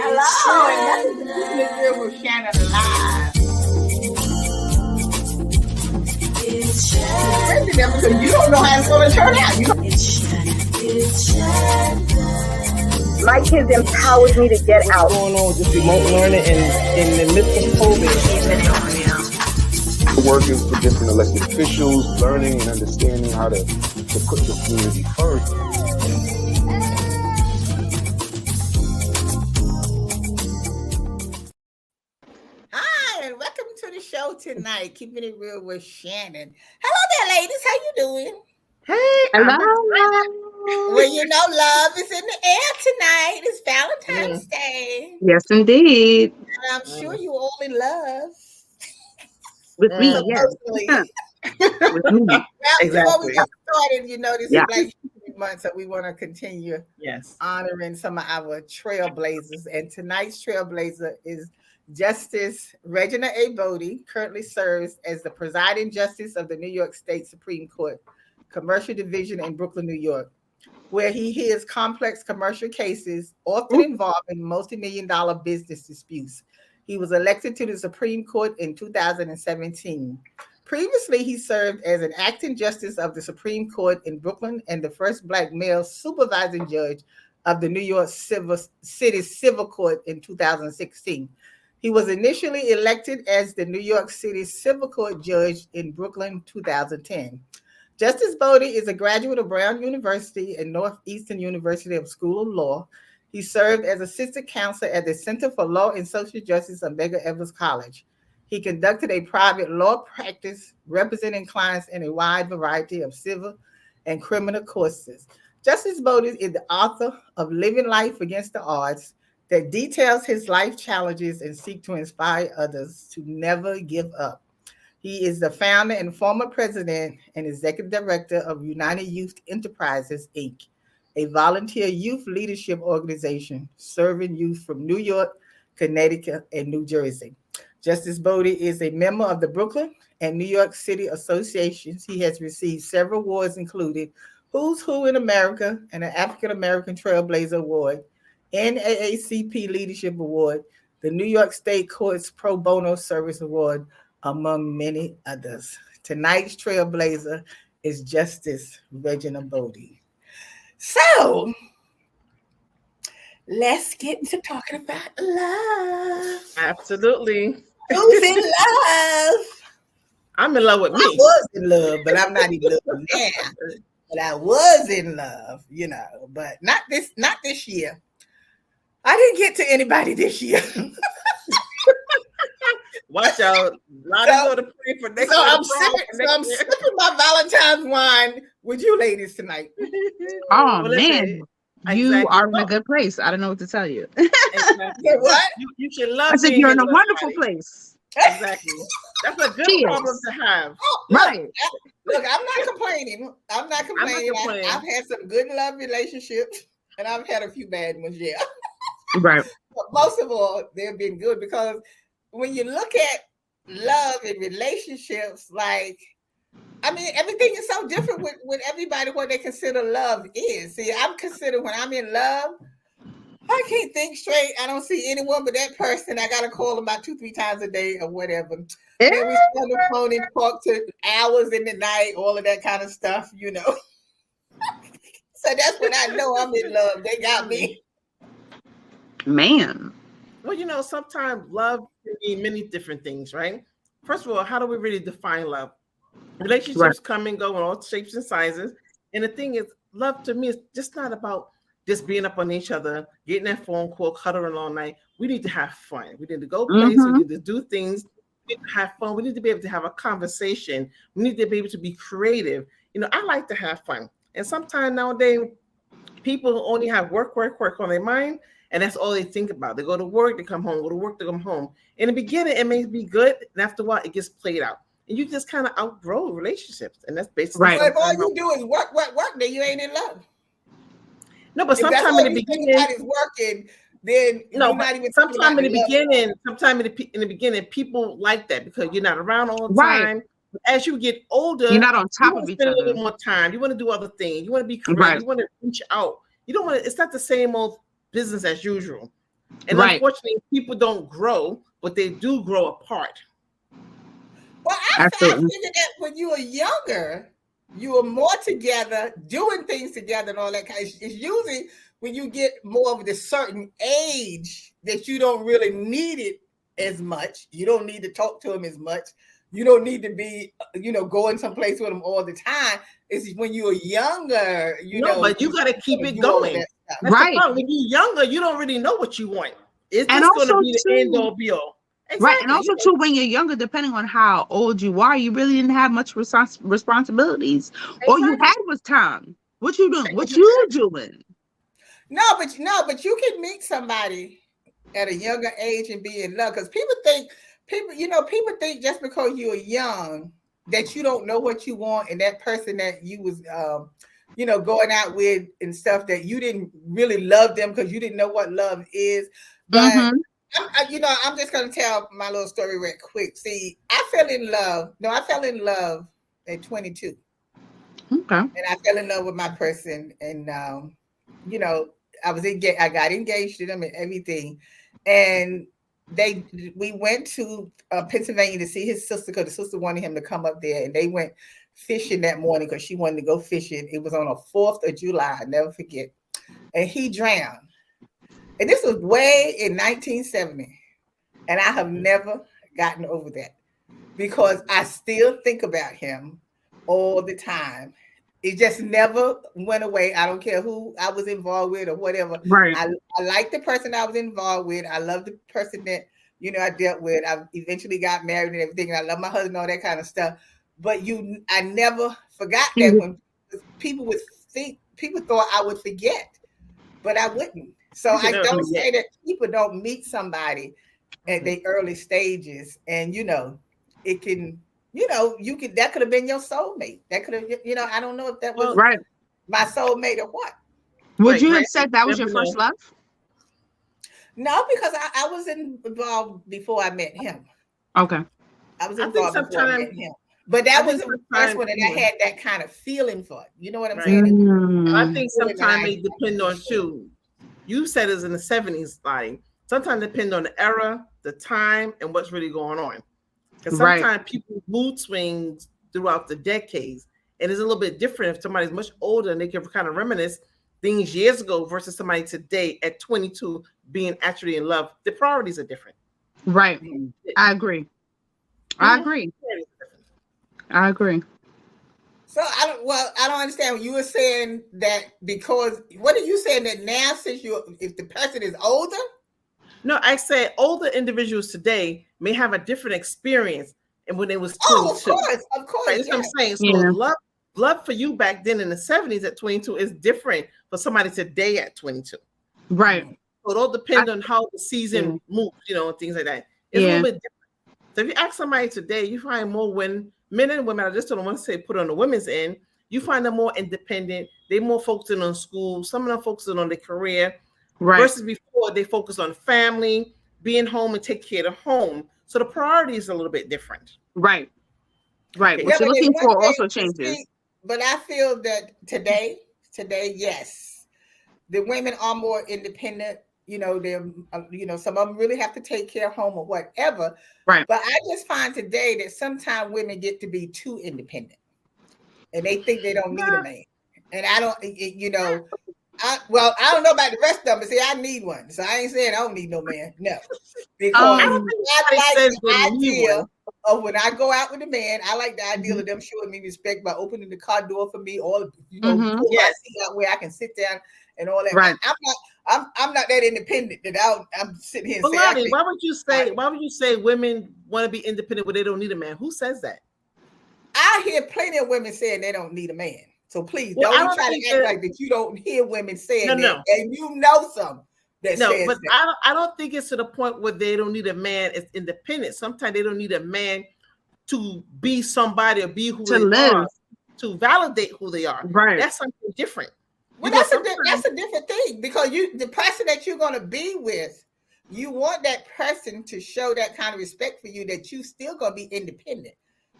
Hello, and welcome to Keeping It Real with Shannon Live. It's crazy because you don't know how it's going to turn out. My kids empowered me to get out. What's going on with this remote learning in the midst of COVID? Working for different elected officials, learning and understanding how to put the community first. Hi, and welcome to the show tonight, Keeping It Real with Shannon. Hello there, ladies. How you doing? Hey, Hello. Well, you know, love is in the air tonight. It's Valentine's Day. Yes, indeed. And I'm sure you all in love. With me, yes. With me. Well, Exactly. before we get started, you know, this Yeah. is Black History Month, so we want to continue Yes. honoring some of our trailblazers. And tonight's trailblazer is Justice Reginald A. Bodie, currently serves as the presiding justice of the New York State Supreme Court Commercial Division in Brooklyn, New York, where he hears complex commercial cases often involving multi-million-dollar business disputes. He was elected to the Supreme Court in 2017. Previously, he served as an acting justice of the Supreme Court in Brooklyn and the first Black male supervising judge of the New York City Civil Court in 2016. He was initially elected as the New York City Civil Court judge in Brooklyn 2010. Justice Bodie is a graduate of Brown University and Northeastern University of School of Law. He served as assistant counselor at the Center for Law and Social Justice at Medgar Evers College. He conducted a private law practice representing clients in a wide variety of civil and criminal causes. Justice Bodie is the author of Living Life Against the Odds that details his life challenges and seeks to inspire others to never give up. He is the founder and former president and executive director of United Youth Enterprises, Inc., a volunteer youth leadership organization serving youth from New York, Connecticut, and New Jersey. Justice Bodie is a member of the Brooklyn and New York City associations. He has received several awards, including Who's Who in America and an African American Trailblazer Award, NAACP Leadership Award, the New York State Courts Pro Bono Service Award, among many others. Tonight's trailblazer is Justice Reginald Bodie. So, let's get into talking about love. Absolutely. Who's in love? I'm in love with I me. was in love, but I'm not in love now. But I was in love, you know, but not this year. I didn't get to anybody this year. Watch out. A lot of to pray for next So year. I'm sipping my Valentine's wine with you ladies tonight. Oh, Well, man. listen, You exactly. are in a good place. I don't know what to tell you. Exactly. Say what? You should love I said being you're in here a with wonderful somebody. place. Exactly. That's a good Cheers. problem to have. Right. Look, I'm not complaining. I've had some good love relationships, and I've had a few bad ones, yeah. Right. But most of all, they've been good because when you look at love and relationships, like, I mean, everything is so different with everybody what they consider love is. See, I'm considered when I'm in love, I can't think straight. I don't see anyone but that person. I gotta call them about 2-3 times a day or whatever. And we stay on the phone and talk to hours in the night, all of that kind of stuff, you know. So that's when I know I'm in love. They got me. Man. Well, you know, sometimes love can mean many different things, right? First of all, how do we really define love? Relationships come and go in all shapes and sizes. And the thing is, love to me is just not about just being up on each other, getting that phone call, cuddling all night. We need to have fun. We need to go places. We need to do things. We need to have fun. We need to be able to have a conversation. We need to be able to be creative. You know, I like to have fun. And sometimes nowadays, people only have work on their mind. And that's all they think about. They go to work, they come home, go to work, they come home. In the beginning, it may be good. And after a while, it gets played out. And you just kind of outgrow relationships. And that's basically right. But if all you do is work, then you ain't in love. No, but sometime in the beginning, everybody's working, then no, you're not even sometime in the beginning, people like that because you're not around all the time. As you get older, you're not on top of each other. A little bit more time. You want to do other things. You want to be creative. You want to reach out. You don't want to. It's not the same old business as usual. And unfortunately, people don't grow, but they do grow apart. Well, I figured that when you were younger, you were more together, doing things together and all that kind of. It's usually when you get more of a certain age that you don't really need it as much. You don't need to talk to them as much. You don't need to be, going someplace with them all the time. It's when you were younger, but you got to keep it going. That's the problem. When you're younger, you don't really know what you want. It's just going to be the end all be all. Exactly. Right. And also, too, when you're younger, depending on how old you are, you really didn't have much responsibilities. Exactly. All you had was time. What you doing? What you doing? No, but you can meet somebody at a younger age and be in love, because people think just because you're young that you don't know what you want, and that person that you was going out with and stuff, that you didn't really love them because you didn't know what love is. But I'm just gonna tell my little story real quick. See, I fell in love at 22. Okay. And I fell in love with my person, and I got engaged to them and everything, and we went to Pennsylvania to see his sister, because the sister wanted him to come up there, and they went fishing that morning because she wanted to go fishing. It was on the 4th of July, I never forget, and he drowned. And this was way in 1970, and I have never gotten over that, because I still think about him all the time. It just never went away. I don't care who I was involved with or whatever. Right. I like the person I was involved with. I love the person that I dealt with. I eventually got married and everything. And I love my husband, all that kind of stuff. But I never forgot that when people thought I would forget, but I wouldn't. So I don't say that people don't meet somebody at the early stages, and it can. That could have been your soulmate. That could have, I don't know if that was my soulmate or what. Would you have said that was your first love? No, because I was involved before I met him. Okay. I was involved before I met him. But that was the first one that I had that kind of feeling for. You know what I'm saying? I think sometimes it depends on you. You said it's in the 70s, like sometimes it depends on the era, the time, and what's really going on. Because sometimes people's mood swings throughout the decades, and it's a little bit different if somebody's much older and they can kind of reminisce things years ago versus somebody today at 22 being actually in love. The priorities are different. Right. I agree. I agree. So I don't understand. You were saying that because, what are you saying, that now if the person is older? No, I said older individuals today may have a different experience and when they was 22. Oh, of course. Right, that's what I'm saying. So love for you back then in the 70s at 22 is different for somebody today at 22. Right. So it all depends on how the season moves, and things like that. It's a little bit different. So if you ask somebody today, you find more men and women, I just don't want to say put on the women's end, you find them more independent. They're more focusing on school. Some of them focusing on their career. Right. Versus before, they focus on family, being home and take care of the home. So the priority is a little bit different. Right. What you're looking for also changes. But I feel that today, yes, the women are more independent. They're, some of them really have to take care of home or whatever. Right. But I just find today that sometimes women get to be too independent, and they think they don't need a man. And I don't, I don't know about the rest of them, but see, I need one. So I ain't saying I don't need no man. No. Because I like the idea of when I go out with a man, I like the idea of them showing me respect by opening the car door for me, or pull my seat out where I can sit down and all that. Right. I'm not that independent that I'm sitting here and saying. Lonnie, why would you say women want to be independent when they don't need a man? Who says that? I hear plenty of women saying they don't need a man. So please don't try to act like that you don't hear women saying that, and some that says but that. I don't think it's to the point where they don't need a man as independent. Sometimes they don't need a man to be somebody or be who they are, to validate who they are. Right. That's something different. Well, that's a different thing, because the person that you're going to be with, you want that person to show that kind of respect for you, that you still going to be independent.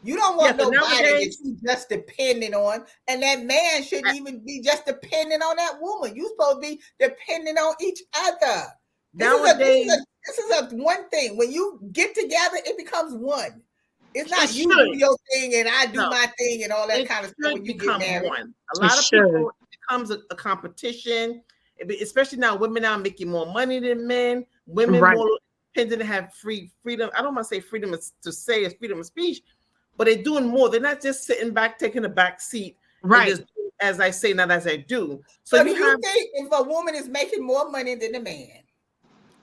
You don't want nobody that you just depending on, and that man shouldn't even be just dependent on that woman. You're supposed to be dependent on each other. Nowadays, this is a one thing. When you get together, it becomes one. It's not it you should. do your thing and I do No. my thing and all that It kind of stuff when should you get become married. one. A lot of people, it becomes a competition, especially now. Women now making more money than men. Women Right. more independent, have freedom. I don't want to say freedom to say it's freedom of speech, but they're doing more. They're not just sitting back, taking a back seat, Right. and just do as I say, not as I do. So do you think if a woman is making more money than a man,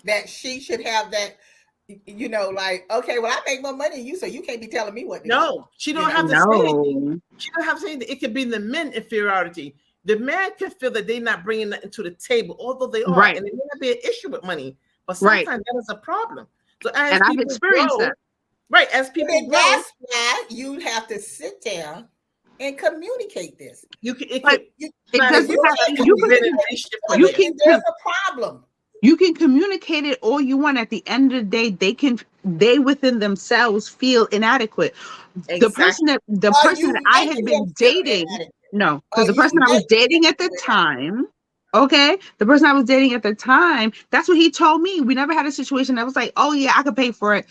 that she should have that, you know, like, okay, well, I make more money than you, so you can't be telling me what to do. No, she don't have to say anything. She don't have to say anything. It could be the men inferiority. The man can feel that they're not bringing nothing to the table, although they are, and it may not be an issue with money, but sometimes that is a problem. So as I've experienced that. Right, as people grow, that's why you have to sit down and communicate this. You can. There's a problem. You can communicate it all you want. At the end of the day, they within themselves feel inadequate. Exactly. The person that I had been dating, no, because the person I was dating at the time, okay, the person I was dating at the time, that's what he told me. We never had a situation that was like, oh yeah, I could pay for it.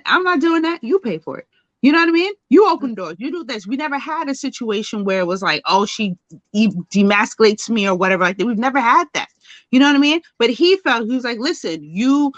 I'm not doing that. You pay for it. You know what I mean? You open doors. You do this. We never had a situation where it was like, oh, she demasculates me or whatever like that. We've never had that. You know what I mean? But he was like, listen, you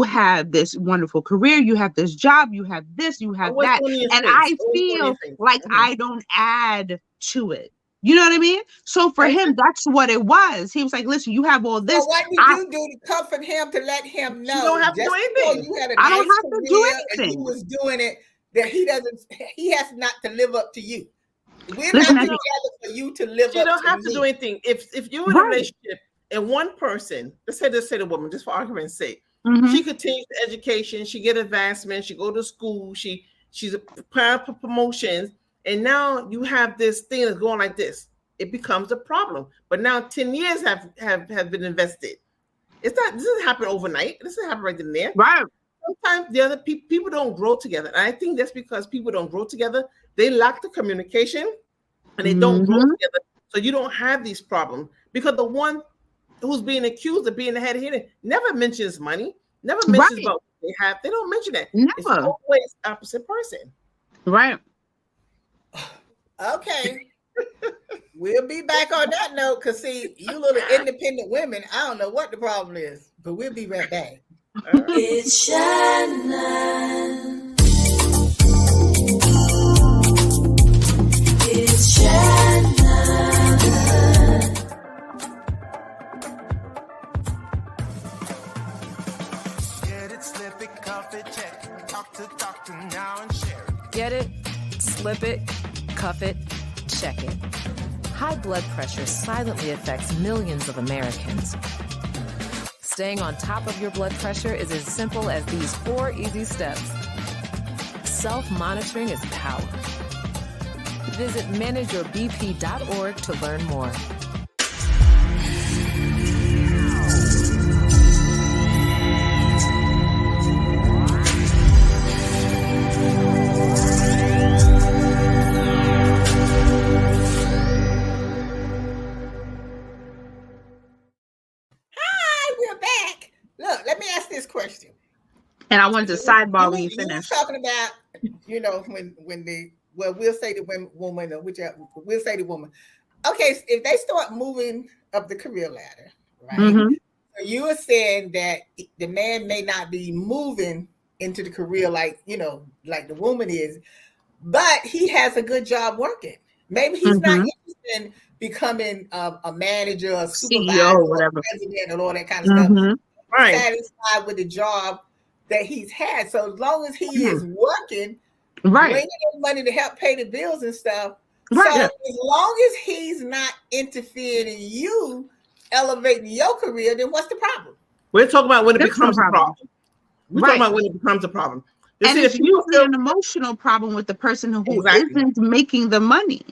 have this wonderful career. You have this job. You have this. You have that. And I feel like I don't add to it. You know what I mean? So for him, that's what it was. He was like, listen, you have all this. So what did you do to comfort him to let him know? You don't have to do anything. I don't have to do anything. He was doing it. That he has not to live up to you. We're not together for you to live up to me. You don't have to do anything. If you're in a relationship and one person, let's say the woman, just for argument's sake, she continues the education, she get advancement, she go to school, she's applying for promotions, and now you have this thing that's going like this. It becomes a problem. But now 10 years have been invested. This doesn't happen overnight. This doesn't happen right then and there. Right. Sometimes the other people don't grow together. And I think that's because people don't grow together. They lack the communication and they don't grow together. So you don't have these problems because the one who's being accused of being the head of it never mentions money, never mentions about what they have. They don't mention that. Never. It's always opposite person. Right. Okay. We'll be back on that note because see, you little independent women, I don't know what the problem is, but we'll be right back. It's Shannon. It's Shannon. Get it, slip it, cuff it, check it. Talk to doctor now and share it. Get it, slip it, cuff it, check it. High blood pressure silently affects millions of Americans. Staying on top of your blood pressure is as simple as these 4 easy steps. Self-monitoring is power. Visit manageyourbp.org to learn more. Let me ask this question. And I wanted to sidebar when you finish. You were talking about, we'll say the woman, or we'll say the woman. Okay, so if they start moving up the career ladder, right? So you were saying that the man may not be moving into the career like the woman is, but he has a good job working. Maybe he's not interested in becoming a manager, a supervisor, CEO, or whatever, president, and all that kind of stuff. Right. Satisfied with the job that he's had. So as long as he is working, bringing in money to help pay the bills and stuff. Right. So as long as he's not interfering in you elevating your career, then what's the problem? We're talking about when it becomes a problem. We're talking about when it becomes a problem. And it's usually an emotional problem with the person who isn't making the money.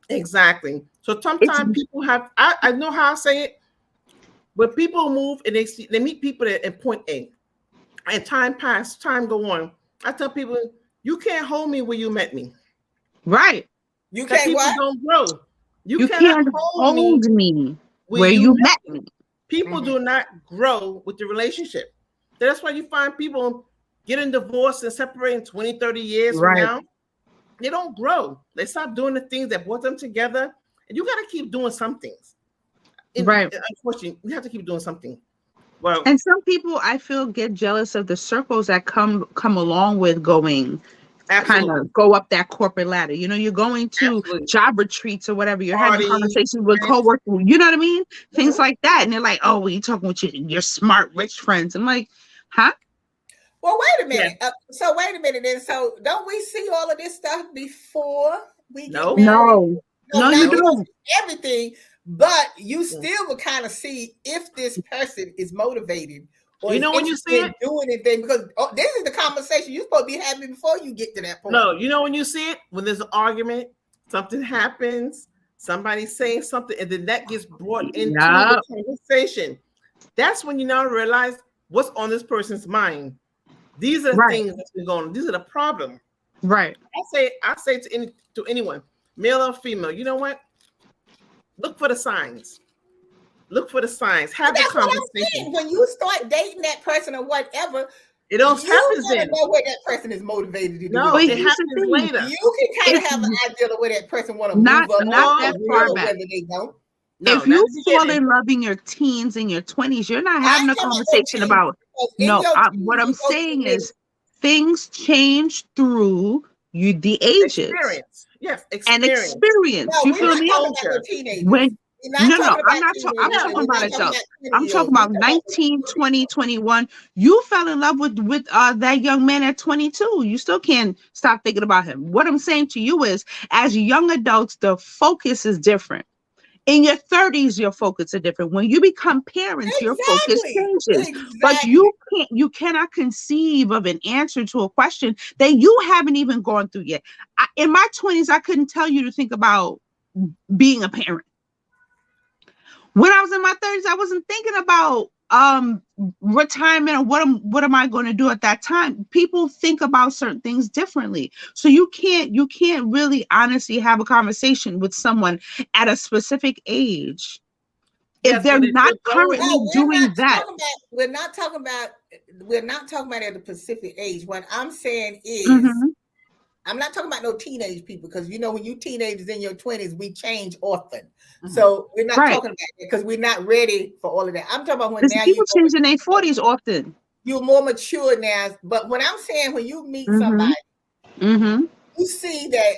Exactly. So sometimes people have, I know how I say it. But people move and they meet people at point A, and time go on. I tell people, you can't hold me where you met me. Right. You can't what? Don't grow. You can't hold me where you met me. People do not grow with the relationship. That's why you find people getting divorced and separating 20, 30 years from now. They don't grow. They stop doing the things that brought them together. And you got to keep doing some things. Unfortunately, you have to keep doing something. Well, and some people I feel get jealous of the circles that come along with going. Kind of go up that corporate ladder. You know, you're going to job retreats or whatever. You're having conversations with coworkers. You know what I mean? Things like that. And they're like, "Oh, well, you're talking with your smart, rich friends." I'm like, "Huh?" Well, wait a minute. So wait a minute. Then, so don't we see all of this stuff before we get married? No, you don't. Everything, but you still will kind of see if this person is motivated. Or you know when you see it, do anything, because this is the conversation you're supposed to be having before you get to that point. No, you know when you see it, when there's an argument, something happens, somebody's saying something, and then that gets brought into the conversation. That's when you now realize what's on this person's mind. These are the things that's been going on. These are the problem. Right. I say to anyone, male or female, you know what? Look for the signs. Look for the signs. Have the conversation. When you start dating that person or whatever, it don't happen then. Know where that person is motivated to do. No, it happens later. You can kind of have an idea of where that person want to move up. Not that far back. They don't. If you fall in love in your teens and your 20s, you're not having a conversation about. No, what I'm saying is things change through the ages. Experience. Yes, and experience. No, you feel me? When I'm talking about adults. I'm talking about 19, 20, 21. You fell in love with that young man at 22. You still can't stop thinking about him. What I'm saying to you is, as young adults, the focus is different. In your 30s, your focus is different. When you become parents, your focus changes. But you cannot conceive of an answer to a question that you haven't even gone through yet. In my 20s, I couldn't tell you to think about being a parent. When I was in my 30s, I wasn't thinking about retirement or what am I going to do at that time. People think about certain things differently. So you can't really honestly have a conversation with someone at a specific age if they're not currently doing that. We're not talking about at a specific age. What I'm saying is I'm not talking about no teenage people, because when you teenagers in your 20s, we change often. So we're not talking about that because we're not ready for all of that. I'm talking about when now people change in their 40s often. You're more mature now. But when I'm saying when you meet somebody, you see that,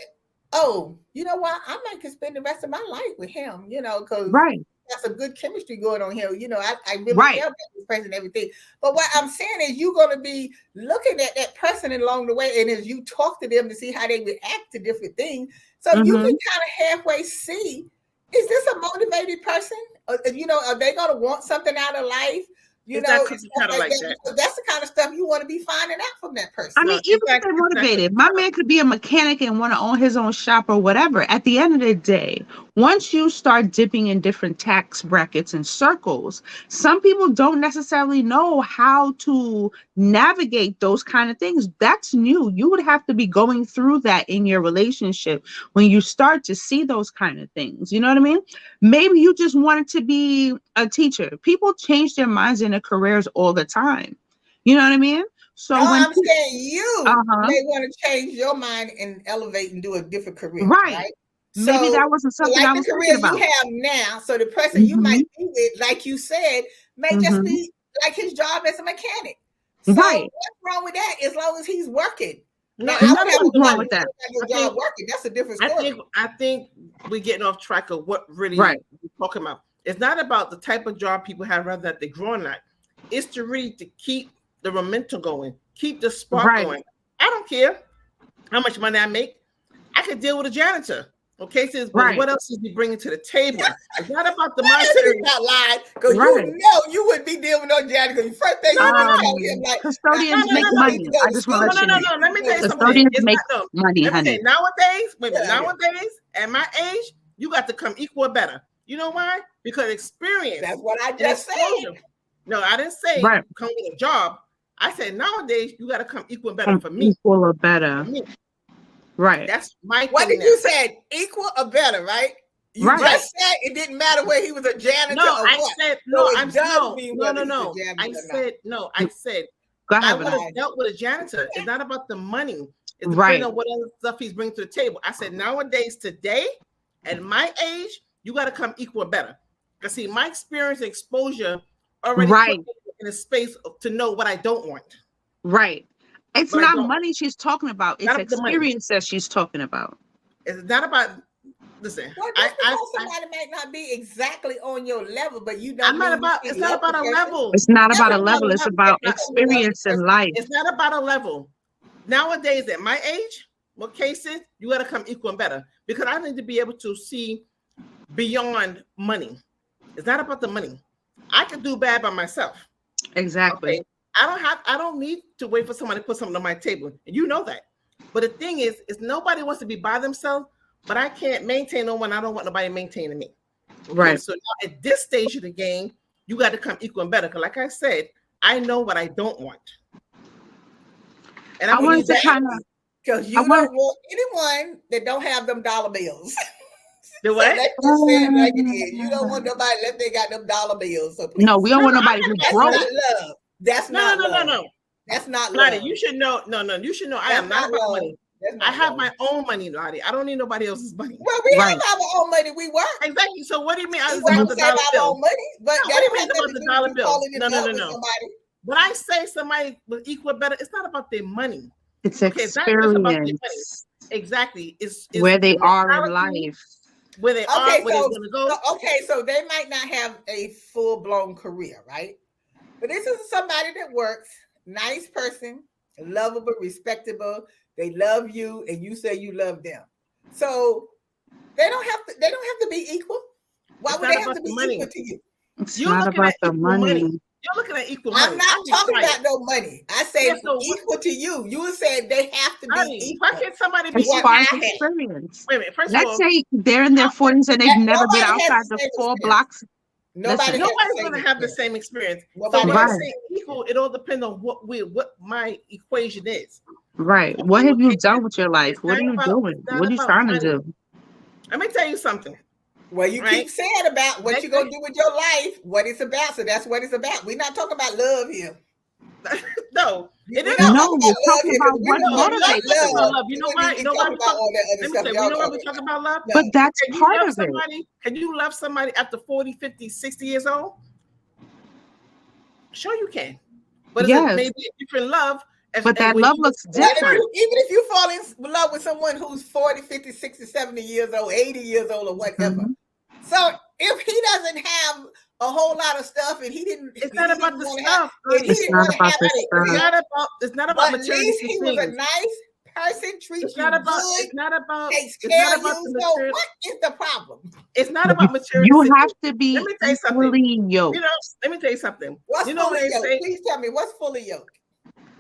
oh, you know what? I might could spend the rest of my life with him, because that's a good chemistry going on here. I really care about this person and everything. But what I'm saying is you're going to be looking at that person along the way, and as you talk to them to see how they react to different things, so you can kind of halfway see, is this a motivated person? Are they going to want something out of life? That's the kind of stuff you want to be finding out from that person. I mean, even if they're motivated, my man could be a mechanic and want to own his own shop or whatever. At the end of the day, once you start dipping in different tax brackets and circles, some people don't necessarily know how to navigate those kind of things. That's new. You would have to be going through that in your relationship when you start to see those kind of things. You know what I mean? Maybe you just wanted to be a teacher. People change their minds in their careers all the time. You know what I mean? So I'm saying you may want to change your mind and elevate and do a different career. Right? Maybe that wasn't something I was thinking about. The career you have now, so the person you might be with, like you said, may just be like his job as a mechanic. So what's wrong with that? As long as he's working. No, nothing's wrong with that. Job working. That's a different story. I think we're getting off track of what really we're talking about. It's not about the type of job people have, rather that they're growing at. It's to really to keep the momentum going, keep the spark going. I don't care how much money I make. I could deal with a janitor. Okay, but what else is he bringing to the table? It's not about the monetary. Not lying, because you wouldn't be dealing with no janitor. The first thing you would tell him, like, custodians make money. I just want to let you know. No. Let me tell you something. Custodians make money, honey. Nowadays, at my age, you got to come equal or better. You know why? Because experience. That's what I just said. No, I didn't say come with a job. I said nowadays you got to come equal and better for me. Equal or better. For me. Right. That's my thing. What did you say? Equal or better, right? You just said it didn't matter where he was a janitor No, or I what. said So no. it I'm does mean no, whether no, he's a no. janitor I or said no. I said Go I ahead, would Vanessa. have dealt with a janitor. It's not about the money. It's Right. depending on what other stuff he's bringing to the table. I said nowadays, today, at my age, you got to come equal or better. Because see, my experience and exposure already Right. put me in a space to know what I don't want. Right. It's But I not don't. money she's talking about. It's Not about the money. experience that she's talking about. It's not about. Listen, Well, just because somebody might not be exactly on your level, but you don't. I'm not about. It's not about a level. It's not It's about not a level. It's about experience in life. It's not about a level. Nowadays, at my age, what cases you got to come equal and better because I need to be able to see beyond money. It's not about the money. I can do bad by myself. Exactly. Okay? I don't need to wait for somebody to put something on my table. And you know that. But the thing is nobody wants to be by themselves, but I can't maintain no one. I don't want nobody maintaining me. Okay? Right. So now at this stage of the game, you got to come equal and better. Because like I said, I know what I don't want. And I wanted to kind of because you don't want anyone that don't have them dollar bills. The what? So let's just say it like it is. You don't want nobody if they got them dollar bills. So please. No, we don't want nobody who's broke. That's not love. That's not love. No. That's not Lottie, love. you should know. No, you should know. I am not about money. I have my own money, Lottie. I don't need nobody else's money. Well, we have our own money. We work. Exactly. So what do you mean? We work to save our own money. But what do you mean about the dollar bill? No. Somebody. When I say somebody with equal better, it's not about their money. It's okay, experience. It's not just about their money. Exactly. It's where they are in life. Where they are, where they're going to go. So they might not have a full-blown career, right? But this is somebody that works, nice person, lovable, respectable. They love you, and you say you love them. So they don't have to be equal. Why would they have to be equal to you? It's not about the money. You're looking at equal money. I'm not talking about no money. I say equal to you. You said they have to be equal. Why can't somebody be as far as experience? Wait a minute. First Let's of all, say they're in their 40s and they've never been outside the 4 blocks. Nobody's going to have the same experience. So when I say equal, it all depends on what my equation is. Right. What have you done with your life? What are you doing? What are you trying to do? Let me tell you something. Well, you keep saying about what you're going to do with your life, what it's about. So that's what it's about. We're not talking about love here. No. We're talking about what motivates love. You know why? You know why we talk about love? But that's part of it. Can you love somebody after 40, 50, 60 years old? Sure you can. But it's maybe a different love. But that love looks different. Even if you fall in love with someone who's 40, 50, 60, 70 years old, 80 years old or whatever. Mm-hmm. So if he doesn't have a whole lot of stuff and he didn't, it's not about the stuff. It's not about the stuff. It's not about material. At least he was a nice person, treats you good. It's not about. Takes care of you. So what is the problem? It's not about material. You have to be fully yoked. You know, let me tell you something. What's fully yoked? Please tell me what's fully yoked.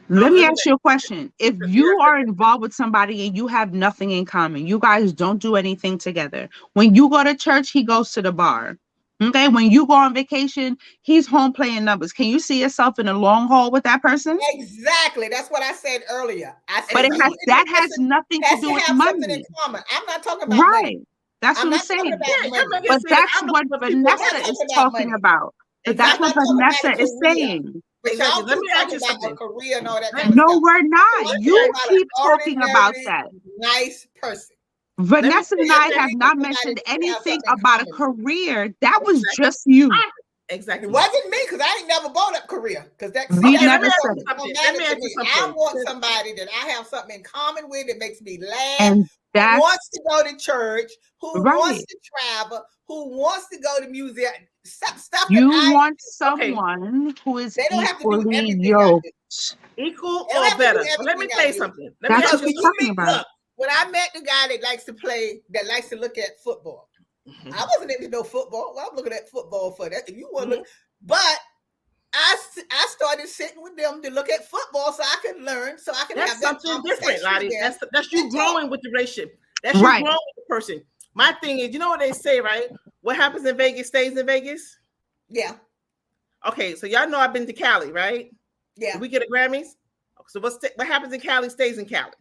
Let me ask you a question. If you are involved with somebody and you have nothing in common, you guys don't do anything together. When you go to church, he goes to the bar. Okay. When you go on vacation, he's home playing numbers. Can you see yourself in a long haul with that person? Exactly. That's what I said earlier. But that has nothing to do with money. In common. I'm not talking about money. That's what I'm saying. But that's what Vanessa is talking about. But that's what Vanessa is saying. Exactly. Let me ask you something. Career and all that kind of stuff. We're not. You keep talking about that. Nice person. Vanessa and I have not mentioned anything about a career. That was just you. Exactly. It wasn't me because I ain't never brought up career. Because that's we never said it. I want somebody that I have something in common with that makes me laugh. And who wants to go to church, who wants to travel, who wants to go to museum. Stuff you want someone who is equally yoked. Equal or better. Let me tell you something. That's what we're talking about. Look, when I met the guy that likes to look at football, I wasn't into no football. Well, I'm looking at football for that. If you want to look, but I started sitting with them to look at football so I could learn, so I could have that something different, Lottie. That's you growing with the relationship. That's you growing with the person. My thing is, you know what they say, right? What happens in Vegas stays in Vegas. Yeah. Okay, so y'all know I've been to Cali, right? Yeah. Did we get a Grammys? So what happens in Cali stays in Cali.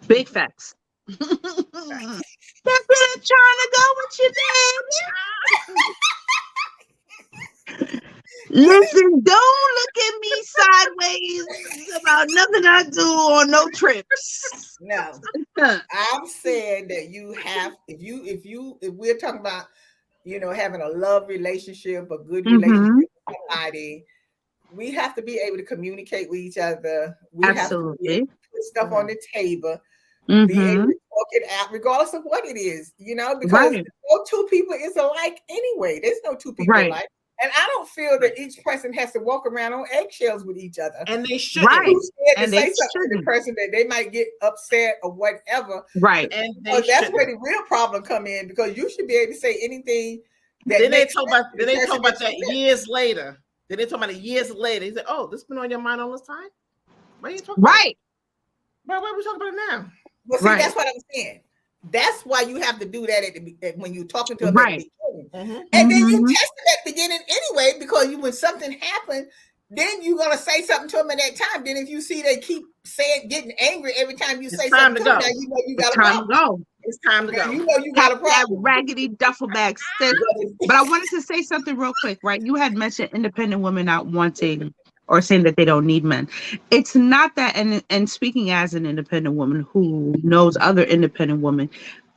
Big facts. That bitch trying to go with you, baby. Listen, don't look at me sideways about nothing I do on no trips. No, I'm saying that you have, if we're talking about, having a love relationship, a good relationship Mm-hmm. with somebody, we have to be able to communicate with each other. We have to be able Absolutely. to put stuff on the table, be able Mm-hmm. to talk it out, regardless of what it is, because Right. no two people is alike anyway. There's no two people Right. alike. And I don't feel that each person has to walk around on eggshells with each other. And they shouldn't. Right. Who's scared to And say they something to the shouldn't. person that they might get upset or whatever? Right. And So they that's shouldn't. where the real problem come in, because you should be able to say anything that Then they makes talk sense about to the person that you with. years later. Then they talk about it years later. He said, "Oh, this been on your mind all this time. Why are you talking about it? Right. Why are we talking about it now?" Well, see, Right. that's what I'm saying. That's why you have to do that when you're talking to them Right. at the beginning. Mm-hmm. And then you Mhm. test it at the beginning anyway, because when something happened, then you're gonna say something to them at that time. Then if you see they keep getting angry every time you say time something to to them, go. now you know you It's got a time to problem. go. It's time to Now go. you know you got Pack a that problem. raggedy duffel bag, sis. But I wanted to say something real quick, right? You had mentioned independent women not wanting or saying that they don't need men. It's not that, and speaking as an independent woman who knows other independent women,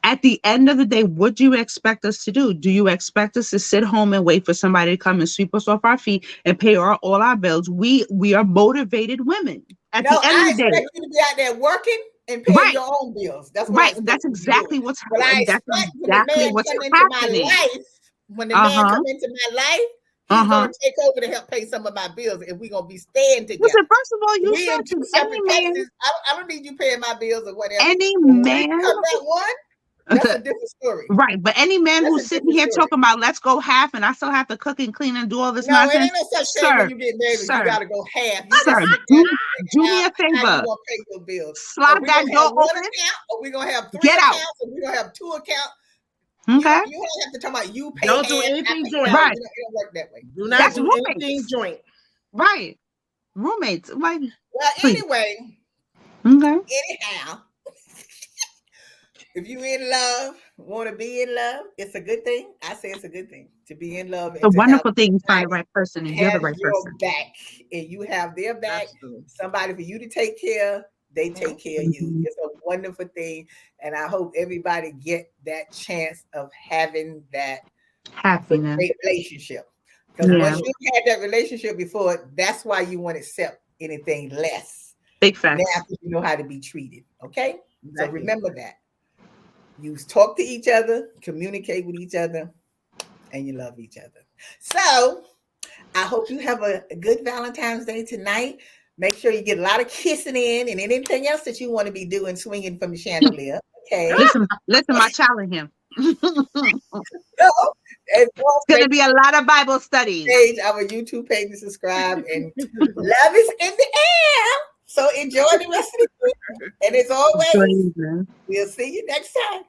at the end of the day, what do you expect us to do? Do you expect us to sit home and wait for somebody to come and sweep us off our feet and pay all our bills? We are motivated women. At No, the end of I the day, expect you to be out there working and paying right, your own bills. That's what I right. expect That's you to be doing. exactly what's But I that's expect when the exactly man what's come into my happening. life, Uh-huh. he's Uh-huh. gonna take over to help pay some of my bills, and we're gonna be staying together. Listen, first of all, you We in two should. separate places. I don't need you paying my bills or whatever. Any But when man, it comes out one, that's a different story. right? But any man That's who's a sitting different here story. talking about let's go half, and I still have to cook and clean and do all this No, it nonsense, ain't no such thing sir, when you get married. You sir, gotta go half. You sir, just sit down and do figure me out a how you favor. gonna pay your bills. Are Slide we that gonna door have one open. account, or we gonna have 3 Get out. accounts, or we gonna have 2 accounts? Okay. You don't have to talk about you pay Don't do half, I anything pay joint. half. Right. It don't work that way. Do not That's do anything roommates. joint. Right. Roommates. Like, Well, please. anyway, Okay. anyhow, if you in love, want to be in love, it's a good thing. I say it's a good thing to be in love It's a and to have wonderful thing. You find the somebody right person, and you're the has right your person. back, and you have their back. Absolutely. Somebody for you to take care. They take care of you. Mhm. It's a wonderful thing, and I hope everybody get that chance of having that Happiness. great relationship. Because Yeah. once you've had that relationship before, that's why you won't accept anything less. Big Now facts. you know how to be treated. Okay? So Exactly. remember that. You talk to each other, communicate with each other, and you love each other. So I hope you have a good Valentine's Day tonight. Make sure you get a lot of kissing in and anything else that you want to be doing, swinging from the chandelier. Okay? Listen, my challenge him. So, and It's gonna be a lot of Bible studies. page, our YouTube page, and subscribe. And love is in the air. So enjoy the rest of the week. And as always, we'll see you next time.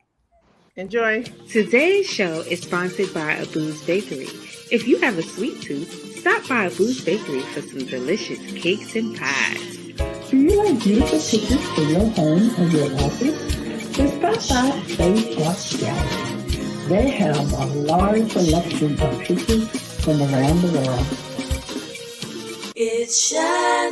Enjoy. Today's show is sponsored by Abu's Bakery. If you have a sweet tooth, stop by Abu's Bakery for some delicious cakes and pies. Do you like beautiful pictures for your home or your office? Then stop by Space Rock Gallery. They have a large selection of pictures from around the world. It's shining.